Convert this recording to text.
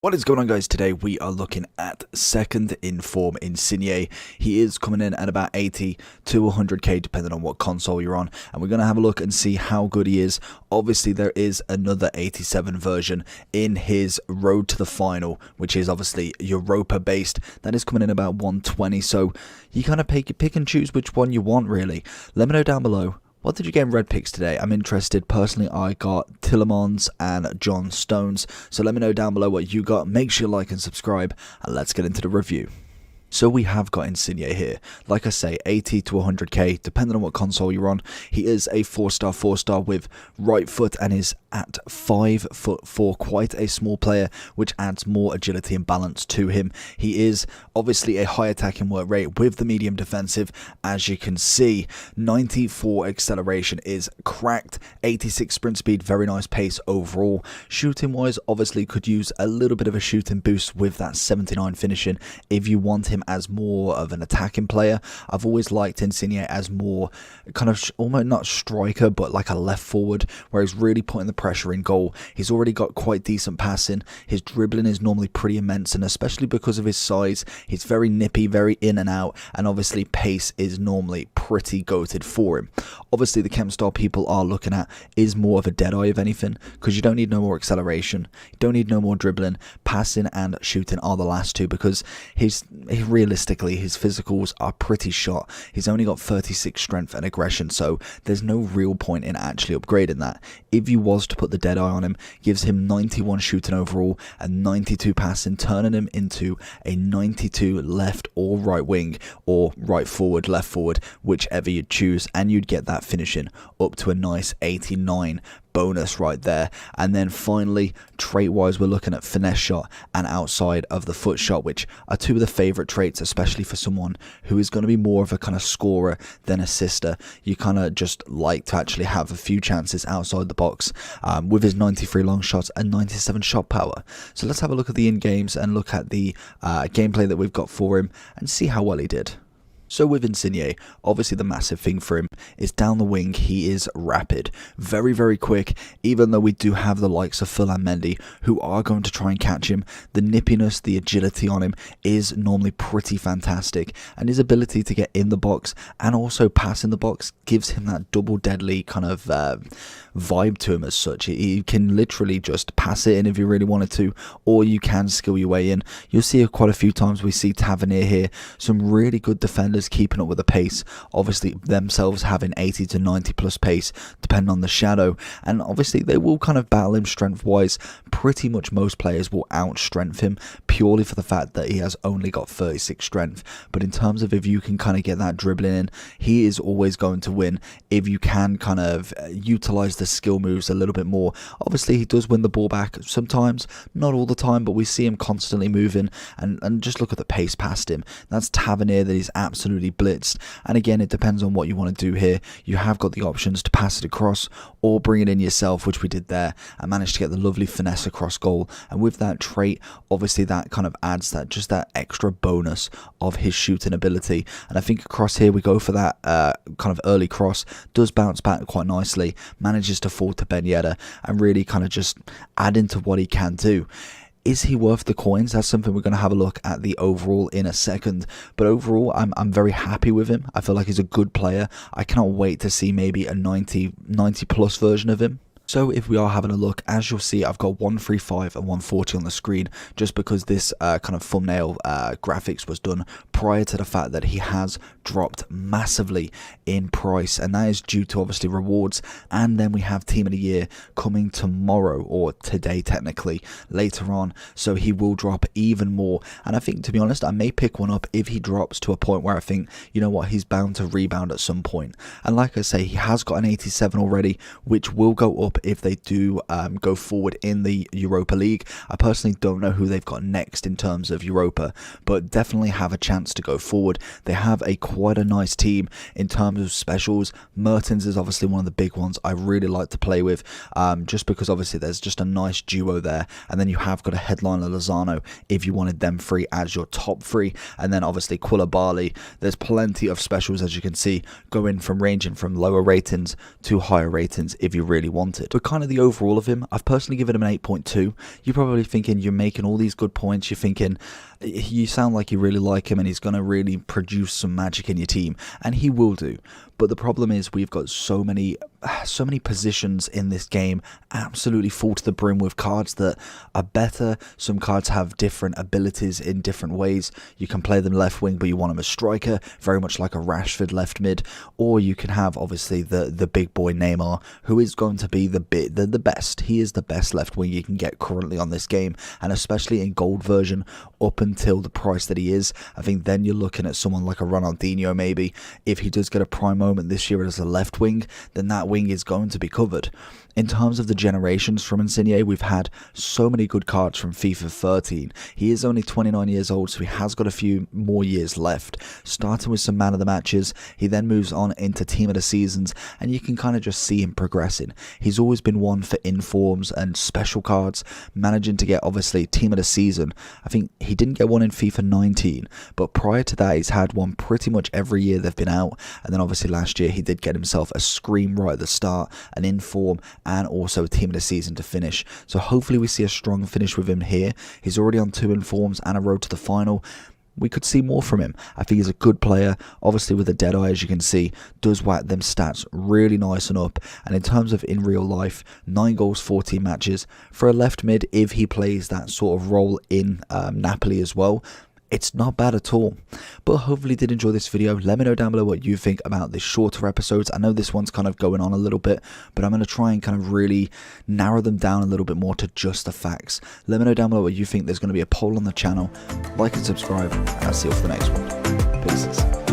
What is going on, guys? Today we are looking at second in form Insigne. He is coming in at about 80 to 100k depending on what console you're on, and we're going to have a look and see how good he is. Obviously there is another 87 version in his road to the final, which is obviously Europa based. That is coming in about 120, so you kind of pick and choose which one you want, really. Let me know down below. What did you get in red picks today? I'm interested. Personally, I got Tillemans and John Stones. So let me know down below what you got. Make sure you like and subscribe, and let's get into the review. So we have got Insigne here. Like I say, 80 to 100k, depending on what console you're on. He is a 4-star with right foot and is at 5'4", quite a small player, which adds more agility and balance to him. He is obviously a high attacking work rate with the medium defensive, as you can see. 94 acceleration is cracked, 86 sprint speed, very nice pace overall. Shooting wise, obviously could use a little bit of a shooting boost with that 79 finishing if you want him as more of an attacking player. I've always liked Insigne as more kind of almost not striker, but like a left forward, where he's really putting the pressure in goal. He's already got quite decent passing. His dribbling is normally pretty immense, and especially because of his size, he's very nippy, very in and out, and obviously pace is normally pretty goated for him. Obviously the chem style people are looking at is more of a dead eye, if anything, because you don't need no more acceleration, you don't need no more dribbling. Passing and shooting are the last two, because realistically his physicals are pretty shot. He's only got 36 strength and aggression, so there's no real point in actually upgrading that. If you was to put the dead eye on him, gives him 91 shooting overall and 92 passing, turning him into a 92 left or right wing, or right forward, left forward, whichever you'd choose, and you'd get that finishing up to a nice 89 bonus right there. And then finally, trait wise, we're looking at finesse shot and outside of the foot shot, which are two of the favorite traits, especially for someone who is going to be more of a kind of scorer than assister. You kind of just like to actually have a few chances outside the box, with his 93 long shots and 97 shot power. So let's have a look at the in-games and look at the gameplay that we've got for him and see how well he did. So with Insigne, obviously the massive thing for him is down the wing. He is rapid, very quick. Even though we do have the likes of Phil and Mendy who are going to try and catch him, the nippiness, the agility on him is normally pretty fantastic, and his ability to get in the box and also pass in the box gives him that double deadly kind of vibe to him as such. He can literally just pass it in if you really wanted to, or you can skill your way in. You'll see quite a few times we see Tavernier here, some really good defenders keeping up with the pace, obviously themselves having 80 to 90 plus pace depending on the shadow, and obviously they will kind of battle him strength wise. Pretty much most players will out strength him purely for the fact that he has only got 36 strength, but in terms of if you can kind of get that dribbling in, he is always going to win if you can kind of utilize the skill moves a little bit more. Obviously he does win the ball back sometimes, not all the time, but we see him constantly moving, and just look at the pace past him. That's Tavernier that he's absolutely blitzed. And again, it depends on what you want to do here. You have got the options to pass it across or bring it in yourself, which we did there, and managed to get the lovely finesse across goal. And with that trait, obviously that kind of adds that just that extra bonus of his shooting ability. And I think across here we go for that kind of early cross, does bounce back quite nicely, manages to fall to Ben Yedder and really kind of just add into what he can do. Is he worth the coins? That's something we're going to have a look at the overall in a second. But overall, I'm very happy with him. I feel like he's a good player. I cannot wait to see maybe a 90 plus version of him. So if we are having a look, as you'll see, I've got 135 and 140 on the screen, just because this kind of thumbnail graphics was done prior to the fact that he has dropped massively in price, and that is due to obviously rewards. And then we have Team of the Year coming tomorrow, or today technically, later on, so he will drop even more. And I think, to be honest, I may pick one up if he drops to a point where I think, you know what, he's bound to rebound at some point. And like I say, he has got an 87 already, which will go up if they do go forward in the Europa League. I personally don't know who they've got next in terms of Europa, but definitely have a chance to go forward. They have quite a nice team in terms of specials. Mertens is obviously one of the big ones I really like to play with, just because obviously there's just a nice duo there. And then you have got a headliner Lozano if you wanted them free as your top three, and then obviously Koulibaly. There's plenty of specials, as you can see, ranging from lower ratings to higher ratings if you really wanted. But kind of the overall of him, I've personally given him an 8.2. You're probably thinking you're making all these good points. You're thinking you sound like you really like him and he's going to really produce some magic in your team, and he will do. But the problem is we've got so many positions in this game absolutely full to the brim with cards that are better. Some cards have different abilities in different ways. You can play them left wing, but you want him as striker, very much like a Rashford left mid. Or you can have obviously the big boy Neymar, who is going to be the best. He is the best left wing you can get currently on this game, and especially in gold version up until the price that he is. I think then you're looking at someone like a Ronaldinho maybe. If he does get a prime moment this year as a left wing, then that wing is going to be covered. In terms of the generations from Insigne, we've had so many good cards from FIFA 13. He is only 29 years old, so he has got a few more years left. Starting with some man of the matches, he then moves on into team of the seasons, and you can kind of just see him progressing. He's always been one for informs and special cards, managing to get obviously team of the season. I think he didn't get one in FIFA 19, but prior to that he's had one pretty much every year they've been out. And then obviously last year he did get himself a scream right at the start, an inform, and also a team of the season to finish. So hopefully we see a strong finish with him here. He's already on 2 informs and a road to the final. We could see more from him. I think he's a good player, obviously with a dead eye, as you can see, does whack them stats really nice and up. And in terms of in real life, 9 goals, 14 matches. For a left mid, if he plays that sort of role in Napoli as well, it's not bad at all. But hopefully you did enjoy this video. Let me know down below what you think about this shorter episodes. I know this one's kind of going on a little bit, but I'm going to try and kind of really narrow them down a little bit more to just the facts. Let me know down below what you think. There's going to be a poll on the channel. Like and subscribe, and I'll see you for the next one. Peace.